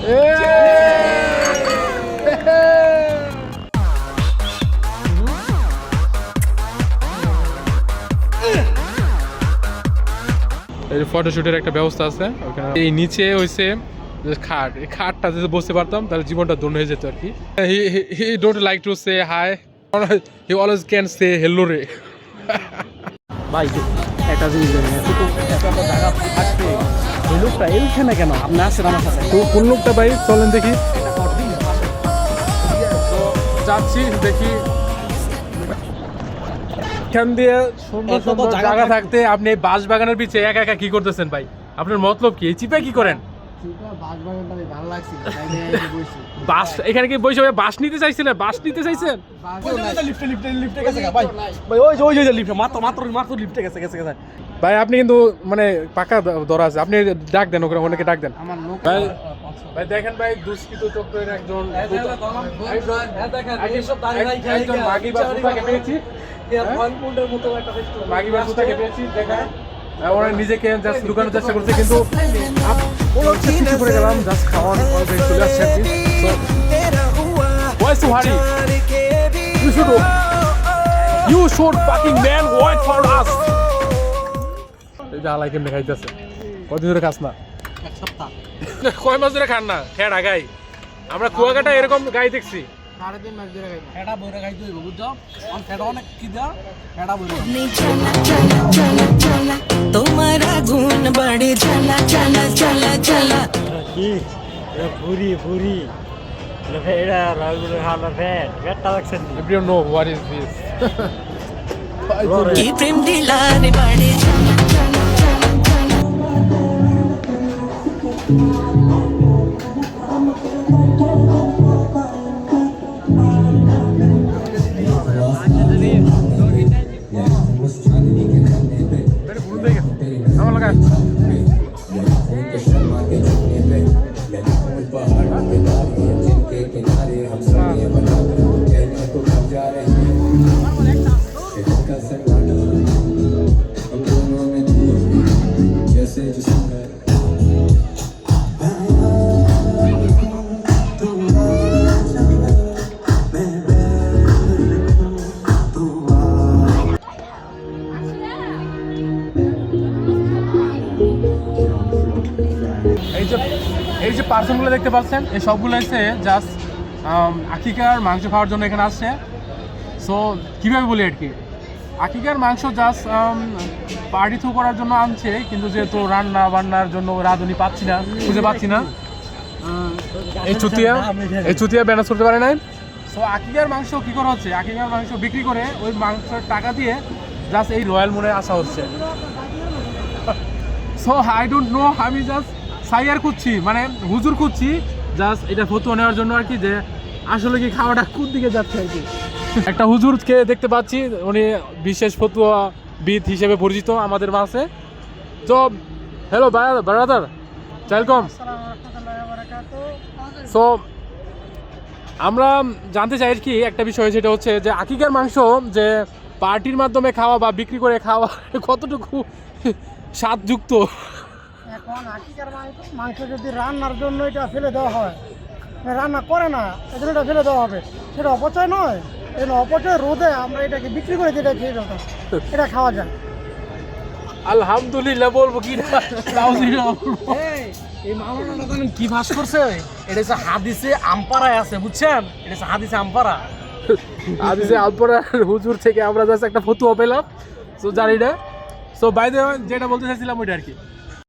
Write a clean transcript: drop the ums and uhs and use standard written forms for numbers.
এই ফটোশুটের একটা ব্যবস্থা আছে ওখানে। এই নিচে হইছে খাট, এই খাটটা যদি বসতে পারতাম তাহলে জীবনটা ধন্য হয়ে যেত আর কি। He don't like to say hi, he always can say hello রে। ভাই একটা জিনিস জানি এত জায়গা থাকতে ওই লোকটা এইখানে কেন? আপনি আসেন আমার সাথে। তো কোন লোকটা ভাই? চলেন দেখি। তো যাচ্ছি দেখি। এখান দিয়ে সুন্দর সুন্দর জায়গা থাকতে আপনি এই বাঁশ বাগানের পিছে একা একা কি করতেছেন ভাই? আপনার মতলব কি? এই চিপায় কি করেন? বাস এখানে কি বসে বাস নিতে চাইছিলেন? বাস নিতে চাইছেন? ভাই আপনি কিন্তু মানে পাকা ধরা আছে। আপনি ডাক দেন, ওখানে অনেকে ডাক দেন। ভাই ভাই দেখেন ভাই, দুষ্কৃত চক্রের একজন মাগি বা সুতাকে পেয়েছি। মাগি বা সুতাকে পেয়েছি দেখেন। ওরা নিজেকে জাস্ট লুকানোর চেষ্টা করছে, কিন্তু কিছু করে গেলাম জাস্ট খাওয়ার চলে আসছে আর কি। You should fucking man wait for us. এই যে আলাই কেমনে খাইতেছে। কতদিন ধরে খাস না? এক সপ্তাহ। কয় মাস ধরে খান না? খেড়া গাই। আমরা কুয়াকাটা এরকম গাই দেখছি। 3.5 মাস ধরে খাই। খেড়া বইরা খাইতে হইব বুঝছো? অন খেড়া অনেক কি দা? খেড়া বইরা। তোমারা গুণ বাড়ে চলা চলা চলা চলা। কি? পুরি পুরি। এটা রাগুলো খালা ফ্যাট। ফ্যাটটা দেখছেন? If you know what is this? কি প্রেম দিলারে বাড়ে চলা চলা চলা চলা। এই যে পার্সনগুলো দেখতে পাচ্ছেন, এই সবগুলো এসে জাস্ট আকিকার মাংস খাওয়ার জন্য এখানে আসছে। সো কীভাবে বলি আর কি, আকিকার মাংস জাস্ট পার্টি থ্রু করার জন্য আনছে, কিন্তু যেহেতু রান্না বান্নার জন্য রাঁধুনি পাচ্ছি না, খুঁজে পাচ্ছি না, এই চুতিয়া ব্যানাস করতে পারে নাই। সো আকিকার মাংস কী করা হচ্ছে, আকিকার মাংস বিক্রি করে ওই মাংসের টাকা দিয়ে জাস্ট এই রয়্যাল মুনে আসা হচ্ছে। সো আই ডোন্ট নো, আমি জাস্ট সাইয়ার খুঁজছি, মানে হুজুর খুঁজছি জাস্ট এটা ফতুয়া নেওয়ার জন্য আর কি, যে আসলে কি খাওয়াটা কোন দিকে যাচ্ছে আর কি। একটা হুজুরকে দেখতে পাচ্ছি, উনি বিশেষ ফতুয়াবিদ হিসেবে পরিচিত আমাদের মাঝে। তো হ্যালো ব্রাদার, ওয়েলকাম। সো আমরা জানতে চাই আর কি একটা বিষয়, যেটা হচ্ছে যে আকিকার মাংস যে পার্টির মাধ্যমে খাওয়া বা বিক্রি করে খাওয়া কতটুকু স্বাদযুক্ত। এখন আকিকার মাংস যদি রান্নার জন্য এটা ফেলে দেওয়া হয়, রান্না করে না এজন্য এটা ফেলে দেওয়া হবে, সেটা অপচয় নয়। এই অপচয় রোধে আমরা এটাকে বিক্রি করে দিয়ে খেয়ে ফেলতাম, এটা খাওয়া যায়। আলহামদুলিল্লাহ বলবো কি এই মামলাটা জানেন কি ভাস করছে? এটা হচ্ছে হাদিসে আমপারায় আছে, বুঝছেন? এটা হচ্ছে হাদিসে আমপারা। হাদিসে আমপারা হুজুর থেকে আমরা জাস্ট একটা ফতুয়া পেলাম, সো জানি না। সো বাই দ্য ওয়ে যেটা বলতে চাইছিলাম ওইটা আর কি।